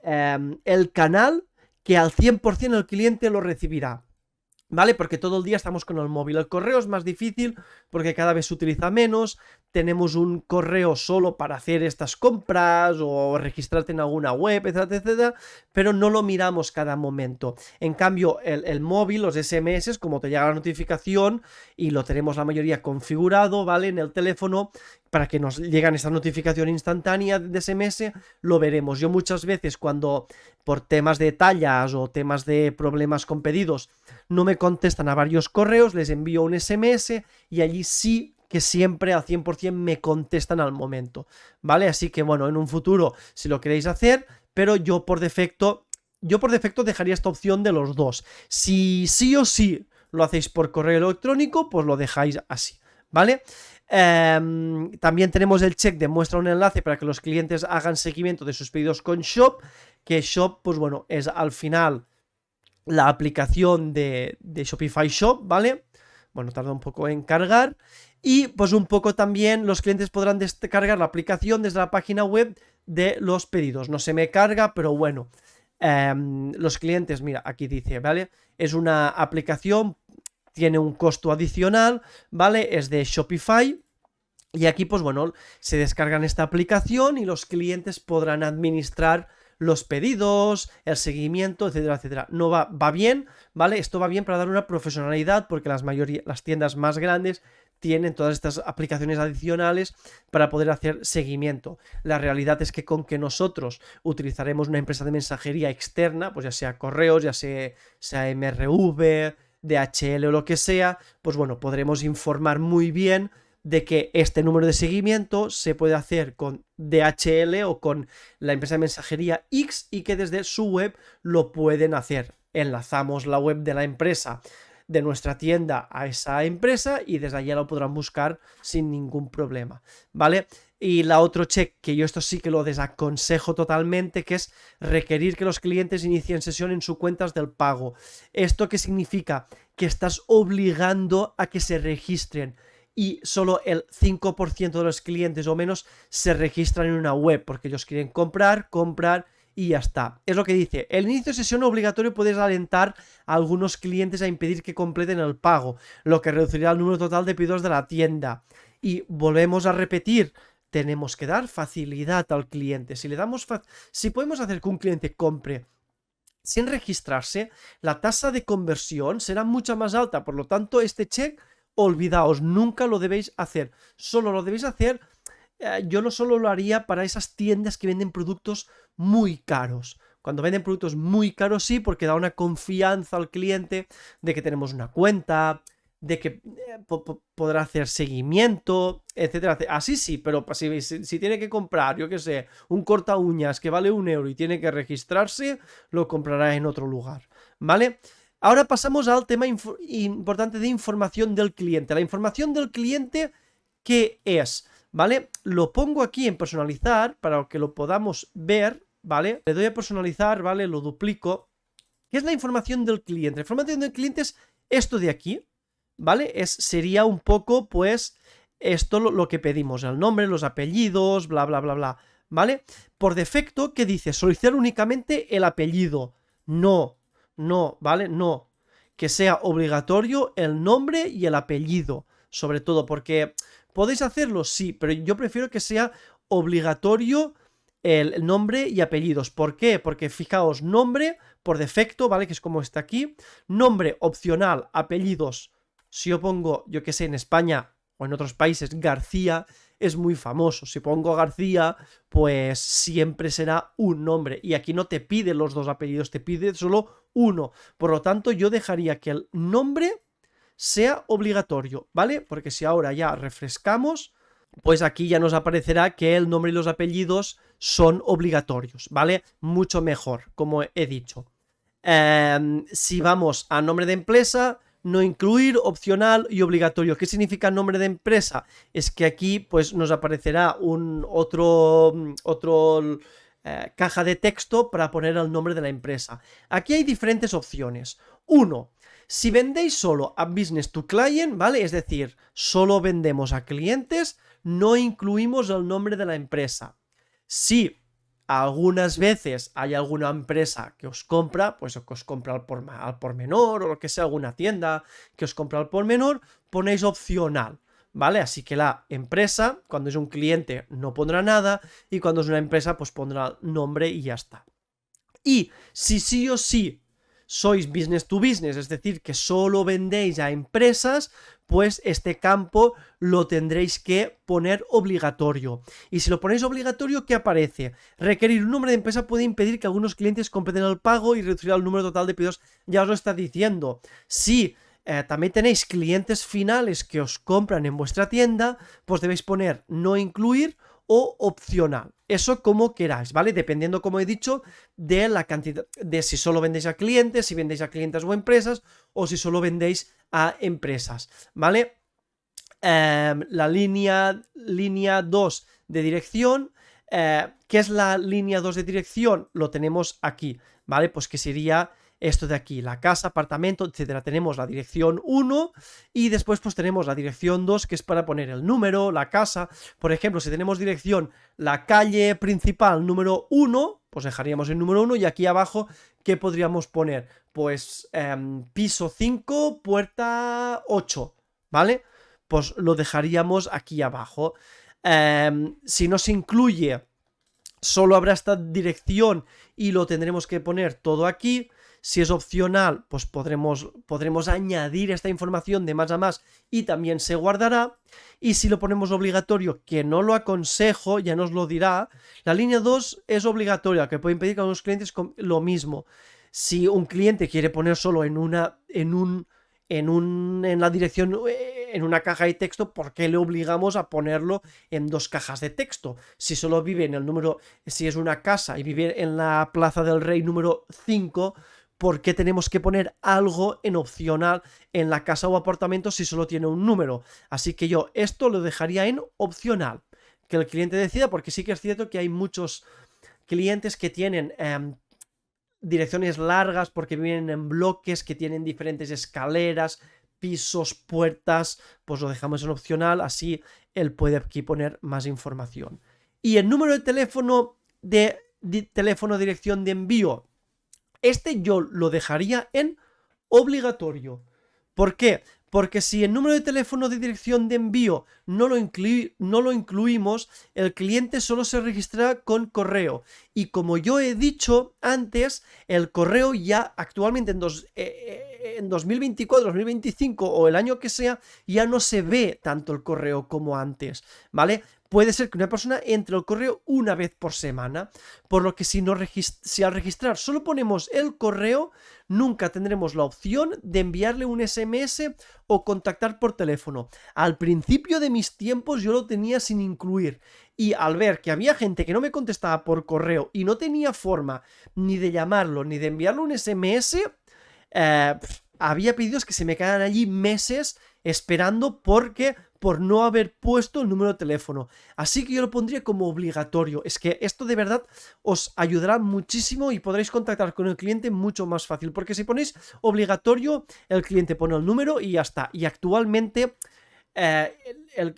el canal que al 100% el cliente lo recibirá. ¿Vale? Porque todo el día estamos con el móvil. El correo es más difícil porque cada vez se utiliza menos. Tenemos un correo solo para hacer estas compras o registrarte en alguna web, etcétera, etcétera, pero no lo miramos cada momento. En cambio, el móvil, los SMS, como te llega la notificación y lo tenemos la mayoría configurado, ¿vale? En el teléfono, para que nos llegan esta notificación instantánea de SMS, lo veremos. Yo muchas veces cuando por temas de tallas o temas de problemas con pedidos no me contestan a varios correos, les envío un SMS y allí sí que siempre al 100% me contestan al momento, ¿vale? Así que bueno, en un futuro si lo queréis hacer, pero yo por defecto dejaría esta opción de los dos. Si sí o sí lo hacéis por correo electrónico, pues lo dejáis así, ¿vale? También tenemos el check de muestra un enlace para que los clientes hagan seguimiento de sus pedidos con Shop, que Shop, pues bueno, es al final la aplicación de Shopify Shop, ¿vale? Bueno, tarda un poco en cargar. Y pues un poco también los clientes podrán descargar la aplicación desde la página web de los pedidos. No se me carga, pero bueno. Los clientes, mira, aquí dice, ¿vale? Es una aplicación, tiene un costo adicional, ¿vale? Es de Shopify. Y aquí, pues bueno, se descargan esta aplicación y los clientes podrán administrar los pedidos, el seguimiento, etcétera, etcétera. No va bien, ¿vale? Esto va bien para dar una profesionalidad porque las tiendas más grandes tienen todas estas aplicaciones adicionales para poder hacer seguimiento. La realidad es que con que nosotros utilizaremos una empresa de mensajería externa, pues ya sea correos, ya sea MRV, DHL o lo que sea, pues bueno, podremos informar muy bien de que este número de seguimiento se puede hacer con DHL o con la empresa de mensajería X y que desde su web lo pueden hacer. Enlazamos la web de la empresa de nuestra tienda a esa empresa y desde allá lo podrán buscar sin ningún problema, ¿vale? Y la otro check, que yo esto sí que lo desaconsejo totalmente, que es requerir que los clientes inicien sesión en sus cuentas del pago. ¿Esto qué significa? Que estás obligando a que se registren y solo el 5% de los clientes o menos se registran en una web porque ellos quieren comprar y ya está. Es lo que dice, el inicio de sesión obligatorio puede alentar a algunos clientes a impedir que completen el pago, lo que reduciría el número total de pedidos de la tienda. Y volvemos a repetir, tenemos que dar facilidad al cliente. Si podemos hacer que un cliente compre sin registrarse, la tasa de conversión será mucho más alta. Por lo tanto, este check, olvidaos, nunca lo debéis hacer. Solo lo debéis hacer, yo solo lo haría para esas tiendas que venden productos muy caros. Cuando venden productos muy caros sí, porque da una confianza al cliente de que tenemos una cuenta, de que podrá hacer seguimiento, etcétera. Así sí, pero si tiene que comprar, yo qué sé, un corta uñas que vale 1 euro y tiene que registrarse, lo comprará en otro lugar, ¿vale? Ahora pasamos al tema importante de información del cliente. La información del cliente, ¿qué es? ¿Vale? Lo pongo aquí en personalizar para que lo podamos ver, ¿vale? Le doy a personalizar, ¿vale? Lo duplico. ¿Qué es la información del cliente? La información del cliente es esto de aquí, ¿vale? Sería un poco, pues, esto lo que pedimos, el nombre, los apellidos, bla, bla, bla, bla, ¿vale? Por defecto, ¿qué dice? Solicitar únicamente el apellido. No, ¿vale? No. Que sea obligatorio el nombre y el apellido, sobre todo, porque podéis hacerlo, sí, pero yo prefiero que sea obligatorio el nombre y apellidos. ¿Por qué? Porque fijaos, nombre por defecto, ¿vale? Que es como está aquí. Nombre opcional, apellidos. Si yo pongo, yo que sé, en España o en otros países, García es muy famoso. Si pongo García, pues siempre será un nombre. Y aquí no te pide los dos apellidos, te pide solo uno. Por lo tanto, yo dejaría que el nombre sea obligatorio, ¿vale? Porque si ahora ya refrescamos, pues aquí ya nos aparecerá que el nombre y los apellidos son obligatorios, ¿vale? Mucho mejor, como he dicho. Si vamos a nombre de empresa, no incluir, opcional y obligatorio. ¿Qué significa nombre de empresa? Es que aquí pues nos aparecerá otro caja de texto para poner el nombre de la empresa. Aquí hay diferentes opciones. 1. Si vendéis solo a business to client, ¿vale? Es decir, solo vendemos a clientes, no incluimos el nombre de la empresa. Si algunas veces hay alguna empresa que os compra, pues que os compra al por menor o lo que sea, alguna tienda que os compra al por menor, ponéis opcional, ¿vale? Así que la empresa, cuando es un cliente, no pondrá nada, y cuando es una empresa, pues pondrá nombre y ya está. Y si sí o sí sois business to business, es decir, que solo vendéis a empresas, pues este campo lo tendréis que poner obligatorio. Y si lo ponéis obligatorio, ¿qué aparece? Requerir un nombre de empresa puede impedir que algunos clientes completen el pago y reducirá el número total de pedidos. Ya os lo está diciendo. Si también tenéis clientes finales que os compran en vuestra tienda, pues debéis poner no incluir o opcional. Eso como queráis, ¿vale? Dependiendo, como he dicho, de la cantidad, de si solo vendéis a clientes, si vendéis a clientes o empresas, o si solo vendéis a empresas, ¿vale? La línea 2 de dirección, ¿qué es la línea 2 de dirección? Lo tenemos aquí, ¿vale? Pues que sería esto de aquí, la casa, apartamento, etcétera. Tenemos la dirección 1 y después pues tenemos la dirección 2, que es para poner el número, la casa. Por ejemplo, si tenemos dirección la calle principal número 1, pues dejaríamos el número 1, y aquí abajo, ¿qué podríamos poner? Pues piso 5, puerta 8, ¿vale? Pues lo dejaríamos aquí abajo. Si no se incluye, solo habrá esta dirección y lo tendremos que poner todo aquí. Si es opcional, pues podremos añadir esta información de más a más y también se guardará. Y si lo ponemos obligatorio, que no lo aconsejo, ya nos lo dirá, la línea 2 es obligatoria, que puede impedir que algunos clientes lo mismo. Si un cliente quiere poner solo en la dirección, en una caja de texto, ¿por qué le obligamos a ponerlo en 2 cajas de texto? Si solo vive en el número, si es una casa y vive en la Plaza del Rey número 5, ¿por qué tenemos que poner algo en opcional en la casa o apartamento si solo tiene un número? Así que yo esto lo dejaría en opcional, que el cliente decida, porque sí que es cierto que hay muchos clientes que tienen direcciones largas porque viven en bloques, que tienen diferentes escaleras, pisos, puertas, pues lo dejamos en opcional, así él puede aquí poner más información. Y el número de teléfono dirección de envío, este yo lo dejaría en obligatorio. ¿Por qué? Porque si el número de teléfono de dirección de envío no lo incluimos, el cliente solo se registrará con correo. Y como yo he dicho antes, el correo ya actualmente en 2024, 2025 o el año que sea, ya no se ve tanto el correo como antes, ¿vale? Puede ser que una persona entre al correo una vez por semana, por lo que si al registrar solo ponemos el correo, nunca tendremos la opción de enviarle un SMS o contactar por teléfono. Al principio de mis tiempos yo lo tenía sin incluir, y al ver que había gente que no me contestaba por correo y no tenía forma ni de llamarlo ni de enviarle un SMS, había pedidos que se me quedaban allí meses esperando por no haber puesto el número de teléfono. Así que yo lo pondría como obligatorio. Es que esto de verdad os ayudará muchísimo y podréis contactar con el cliente mucho más fácil, porque si ponéis obligatorio, el cliente pone el número y ya está. Y actualmente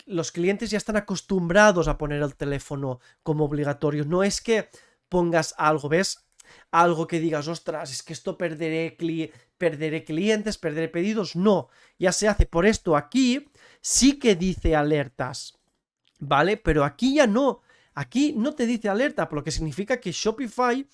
los clientes ya están acostumbrados a poner el teléfono como obligatorio. No es que pongas algo, ¿ves? Algo que digas, ostras, es que esto perderé clientes, perderé pedidos. No, ya se hace. Por esto aquí sí que dice alertas, ¿vale? Pero aquí ya no. Aquí no te dice alerta, por lo que significa que Shopify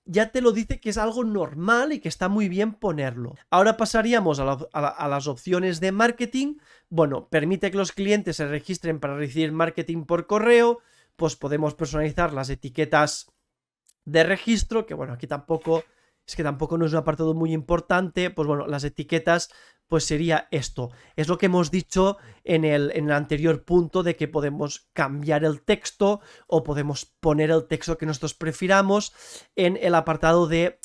ya te lo dice que es algo normal y que está muy bien ponerlo. Ahora pasaríamos a las opciones de marketing. Bueno, permite que los clientes se registren para recibir marketing por correo. Pues podemos personalizar las etiquetas de registro, que bueno, aquí tampoco no es un apartado muy importante. Pues bueno, las etiquetas, pues sería esto. Es lo que hemos dicho en el anterior punto, de que podemos cambiar el texto o podemos poner el texto que nosotros prefiramos en el apartado de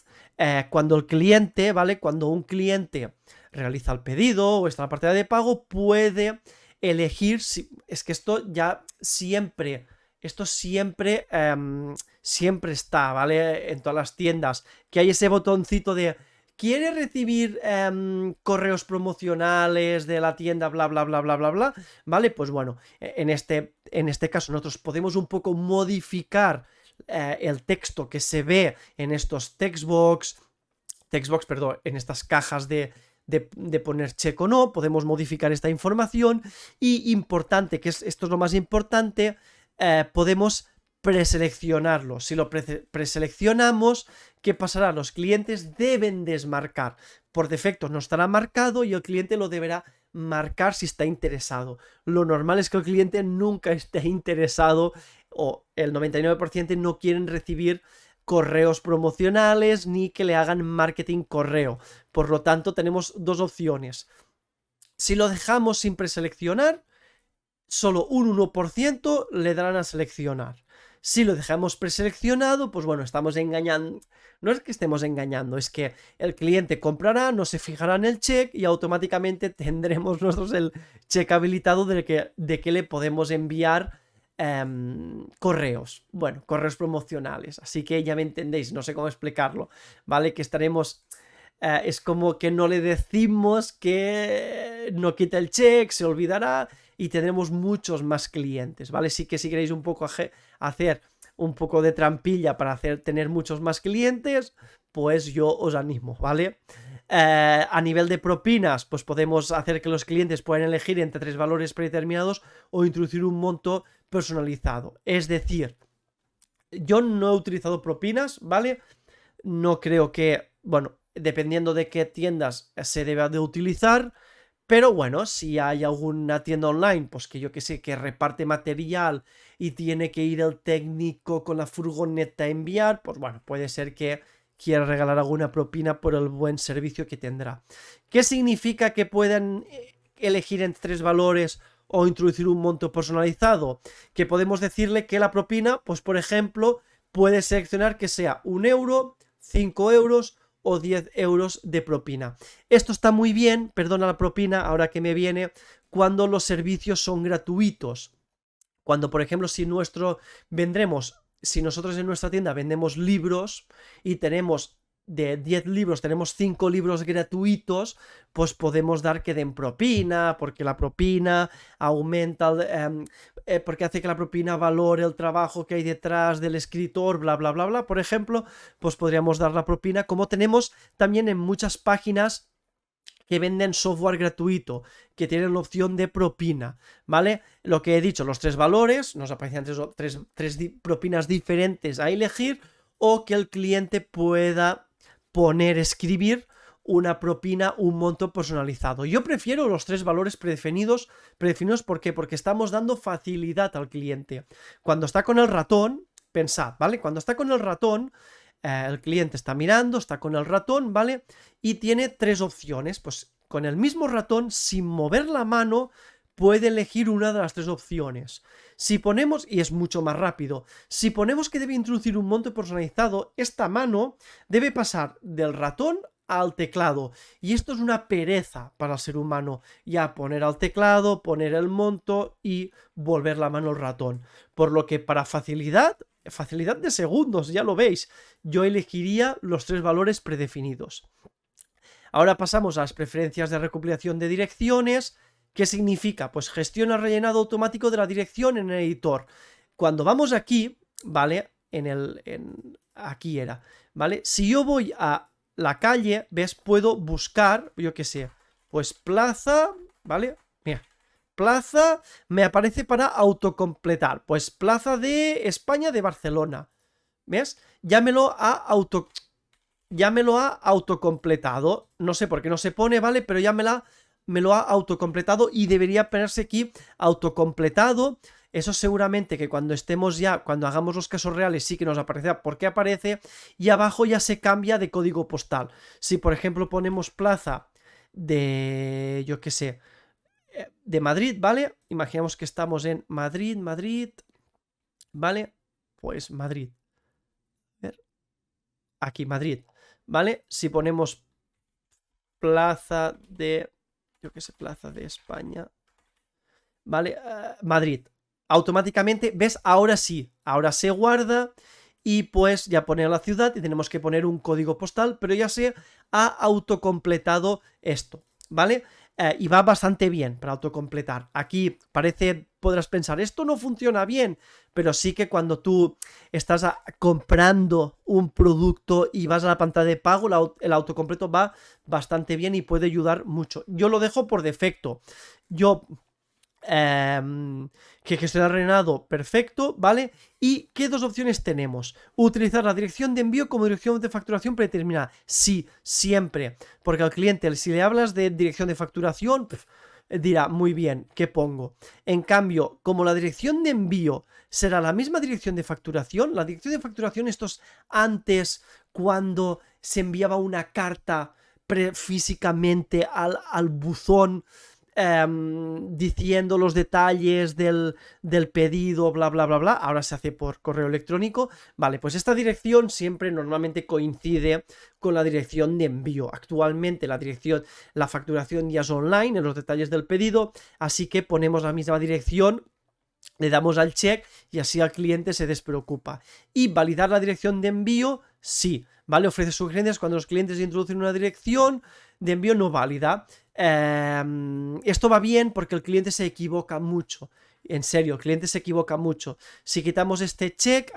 cuando el cliente, ¿vale? Cuando un cliente realiza el pedido o está en la parte de pago, puede elegir, es que esto ya siempre, siempre está, ¿vale? En todas las tiendas, que hay ese botoncito de ¿quiere recibir correos promocionales de la tienda, bla, bla, bla, bla, bla, bla? ¿Vale? Pues bueno, en este caso nosotros podemos un poco modificar el texto que se ve en estos textbox, perdón, en estas cajas de poner check o no, podemos modificar esta información y importante, que esto es lo más importante, podemos preseleccionarlo. Si lo preseleccionamos, ¿qué pasará? Los clientes deben desmarcar. Por defecto no estará marcado y el cliente lo deberá marcar si está interesado. Lo normal es que el cliente nunca esté interesado o el 99% no quieren recibir correos promocionales ni que le hagan marketing correo. Por lo tanto, tenemos dos opciones. Si lo dejamos sin preseleccionar, solo un 1% le darán a seleccionar. Si lo dejamos preseleccionado, pues bueno, estamos engañando. No es que estemos engañando, es que el cliente comprará, no se fijará en el check y automáticamente tendremos nosotros el check habilitado de que le podemos enviar correos. Bueno, correos promocionales. Así que ya me entendéis, no sé cómo explicarlo, ¿vale? Que estaremos... es como que no le decimos que no quita el check, se olvidará y tendremos muchos más clientes, ¿vale? Sí que si queréis un poco hacer un poco de trampilla para tener muchos más clientes, pues yo os animo, ¿vale? A nivel de propinas, pues podemos hacer que los clientes puedan elegir entre 3 valores predeterminados o introducir un monto personalizado. Es decir, yo no he utilizado propinas, ¿vale? No creo que, bueno, dependiendo de qué tiendas se deba de utilizar, pero bueno, si hay alguna tienda online, pues que yo que sé, que reparte material y tiene que ir el técnico con la furgoneta a enviar, pues bueno, puede ser que quiera regalar alguna propina por el buen servicio que tendrá. ¿Qué significa que puedan elegir entre 3 valores o introducir un monto personalizado? Que podemos decirle que la propina, pues por ejemplo, puede seleccionar que sea 1 euro, 5 euros o 10 euros de propina. Esto está muy bien, perdona la propina, ahora que me viene, cuando los servicios son gratuitos. Cuando, por ejemplo, si nosotros en nuestra tienda vendemos libros y tenemos de 10 libros, tenemos 5 libros gratuitos, pues podemos dar que den propina, porque la propina aumenta, porque hace que la propina valore el trabajo que hay detrás del escritor, bla, bla, bla, bla. Por ejemplo, pues podríamos dar la propina, como tenemos también en muchas páginas que venden software gratuito, que tienen la opción de propina, ¿vale? Lo que he dicho, los 3 valores, nos aparecen tres propinas diferentes a elegir, o que el cliente pueda escribir una propina, un monto personalizado. Yo prefiero los 3 valores predefinidos, ¿por qué? Porque estamos dando facilidad al cliente. Cuando está con el ratón, pensad, ¿vale? Cuando está con el ratón, el cliente está mirando, está con el ratón, ¿vale? Y tiene 3 opciones. Pues con el mismo ratón, sin mover la mano, puede elegir una de las 3 opciones. Si ponemos, y es mucho más rápido, si ponemos que debe introducir un monto personalizado, esta mano debe pasar del ratón al teclado. Y esto es una pereza para el ser humano. Ya poner al teclado, poner el monto y volver la mano al ratón. Por lo que para facilidad de segundos, ya lo veis, yo elegiría los 3 valores predefinidos. Ahora pasamos a las preferencias de recopilación de direcciones. ¿Qué significa? Pues gestiona el rellenado automático de la dirección en el editor. Cuando vamos aquí, ¿vale? Aquí era, ¿vale? Si yo voy a la calle, ¿ves? Puedo buscar, yo qué sé, pues plaza, ¿vale? Mira, plaza me aparece para autocompletar. Pues plaza de España de Barcelona. ¿Ves? Ya me lo ha autocompletado. No sé por qué no se pone, ¿vale? Pero ya me lo ha autocompletado y debería ponerse aquí autocompletado. Eso seguramente que cuando hagamos los casos reales sí que nos aparecerá porque aparece, y abajo ya se cambia de código postal. Si por ejemplo ponemos plaza de, yo qué sé, de Madrid, ¿vale? Imaginemos que estamos en Madrid, ¿vale? Pues Madrid. A ver. Aquí, Madrid, ¿vale? Si ponemos Plaza de, yo qué sé, Plaza de España, ¿vale? Madrid. Automáticamente, ¿ves? Ahora sí, ahora se guarda y pues ya pone la ciudad y tenemos que poner un código postal, pero ya se ha autocompletado esto, ¿vale? Y va bastante bien para autocompletar. Aquí podrás pensar, esto no funciona bien, pero sí que cuando tú estás comprando un producto y vas a la pantalla de pago, el autocompleto va bastante bien y puede ayudar mucho. Yo lo dejo por defecto. Yo que gestiona renado, perfecto, ¿vale? ¿Y qué dos opciones tenemos? Utilizar la dirección de envío como dirección de facturación predeterminada. Sí, siempre. Porque al cliente, si le hablas de dirección de facturación, dirá, muy bien, ¿qué pongo? En cambio, como la dirección de envío será la misma dirección de facturación, la dirección de facturación, esto es antes, cuando se enviaba una carta físicamente al buzón, diciendo los detalles del pedido, bla, bla, bla, bla. Ahora se hace por correo electrónico. Vale, pues esta dirección siempre normalmente coincide con la dirección de envío. Actualmente la facturación ya es online en los detalles del pedido, así que ponemos la misma dirección, le damos al check y así al cliente se despreocupa. Y validar la dirección de envío, sí, ¿vale? Ofrece sugerencias cuando los clientes introducen una dirección de envío no válida. Esto va bien porque el cliente se equivoca mucho. En serio, el cliente se equivoca mucho. Si quitamos este check,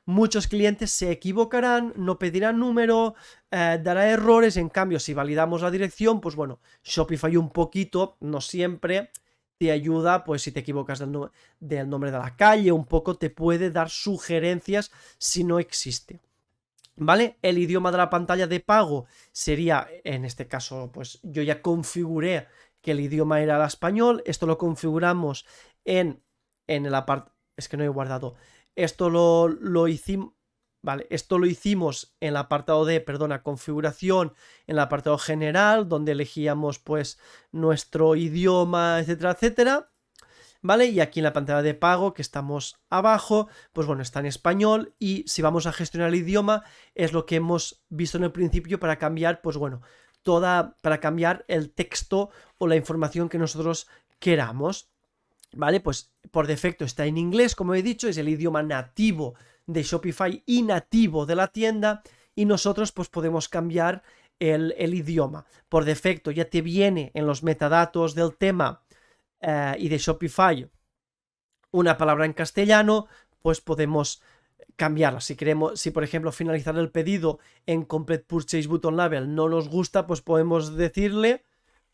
muchos clientes se equivocarán, no pedirán número, dará errores. En cambio, si validamos la dirección, pues bueno, Shopify un poquito, no siempre, te ayuda, pues si te equivocas del nombre de la calle, un poco te puede dar sugerencias si no existe. ¿Vale? El idioma de la pantalla de pago sería, en este caso, pues yo ya configuré que el idioma era el español. Esto lo configuramos en el apartado. Es que no he guardado. Esto lo hicimos. Vale, esto lo hicimos en el apartado de, configuración, en el apartado general, donde elegíamos pues nuestro idioma, etcétera, etcétera. ¿Vale? Y aquí en la pantalla de pago que estamos abajo, pues bueno, está en español y si vamos a gestionar el idioma es lo que hemos visto en el principio para cambiar, pues bueno, para cambiar el texto o la información que nosotros queramos. ¿Vale? Pues por defecto está en inglés, como he dicho, es el idioma nativo de Shopify y nativo de la tienda y nosotros pues podemos cambiar el idioma. Por defecto ya te viene en los metadatos del tema y de Shopify una palabra en castellano, pues podemos cambiarla. Si por ejemplo finalizar el pedido en Complete Purchase Button Label no nos gusta, pues podemos decirle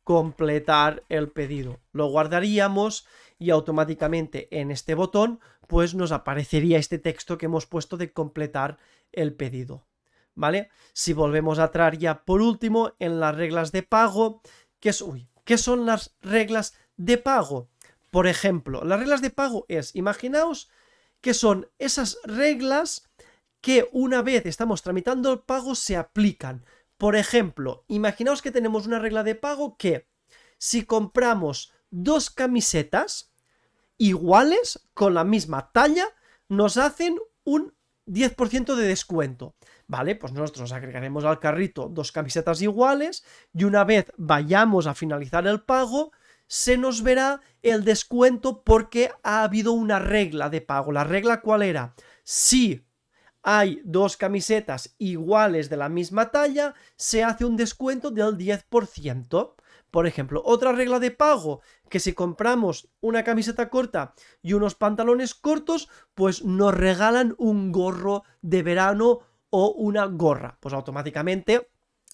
completar el pedido. Lo guardaríamos y automáticamente en este botón pues nos aparecería este texto que hemos puesto de completar el pedido. ¿Vale? Si volvemos atrás ya por último en las reglas de pago, ¿qué son las reglas de pago? Por ejemplo, las reglas de pago imaginaos que son esas reglas que una vez estamos tramitando el pago se aplican. Por ejemplo, imaginaos que tenemos una regla de pago que si compramos 2 camisetas iguales con la misma talla, nos hacen un 10% de descuento. Vale, pues nosotros agregaremos al carrito 2 camisetas iguales y una vez vayamos a finalizar el pago, se nos verá el descuento porque ha habido una regla de pago. ¿La regla cuál era? Si hay 2 camisetas iguales de la misma talla, se hace un descuento del 10%. Por ejemplo, otra regla de pago, que si compramos una camiseta corta y unos pantalones cortos, pues nos regalan un gorro de verano o una gorra. Pues automáticamente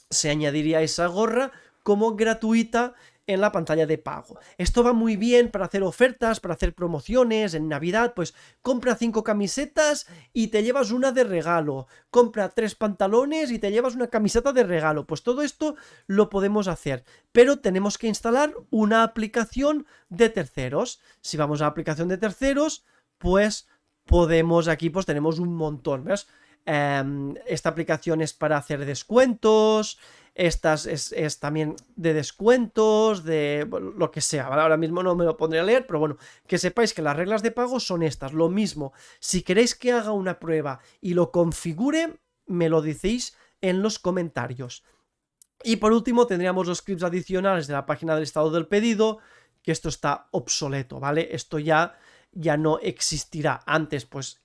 se añadiría esa gorra como gratuita en la pantalla de pago. Esto va muy bien para hacer ofertas, para hacer promociones en Navidad, pues compra 5 camisetas y te llevas una de regalo, compra 3 pantalones y te llevas una camiseta de regalo. Pues todo esto lo podemos hacer, pero tenemos que instalar una aplicación de terceros. Si vamos a aplicación de terceros, pues podemos, aquí pues tenemos un montón, ¿ves? Esta aplicación es para hacer descuentos, esta es también de descuentos, de lo que sea, ¿vale? Ahora mismo no me lo pondré a leer, pero bueno, que sepáis que las reglas de pago son estas. Lo mismo, si queréis que haga una prueba y lo configure, me lo decís en los comentarios. Y por último tendríamos los scripts adicionales de la página del estado del pedido, que esto está obsoleto, ¿vale? Esto ya no existirá. Antes, pues,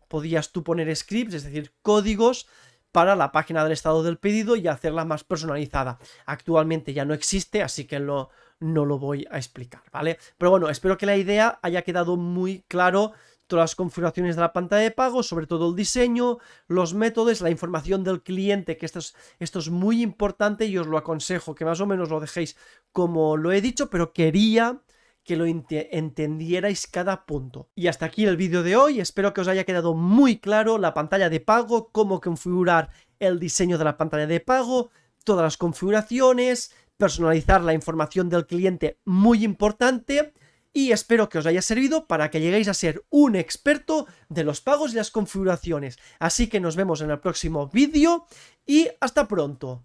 podías tú poner scripts, es decir, códigos para la página del estado del pedido y hacerla más personalizada. Actualmente ya no existe, así que no lo voy a explicar, ¿vale? Pero bueno, espero que la idea haya quedado muy claro. Todas las configuraciones de la pantalla de pago, sobre todo el diseño, los métodos, la información del cliente, que esto es muy importante y os lo aconsejo que más o menos lo dejéis como lo he dicho, pero quería que lo entendierais cada punto. Y hasta aquí el vídeo de hoy, espero que os haya quedado muy claro la pantalla de pago, cómo configurar el diseño de la pantalla de pago, todas las configuraciones, personalizar la información del cliente, muy importante. Y espero que os haya servido para que lleguéis a ser un experto de los pagos y las configuraciones. Así que nos vemos en el próximo vídeo y hasta pronto.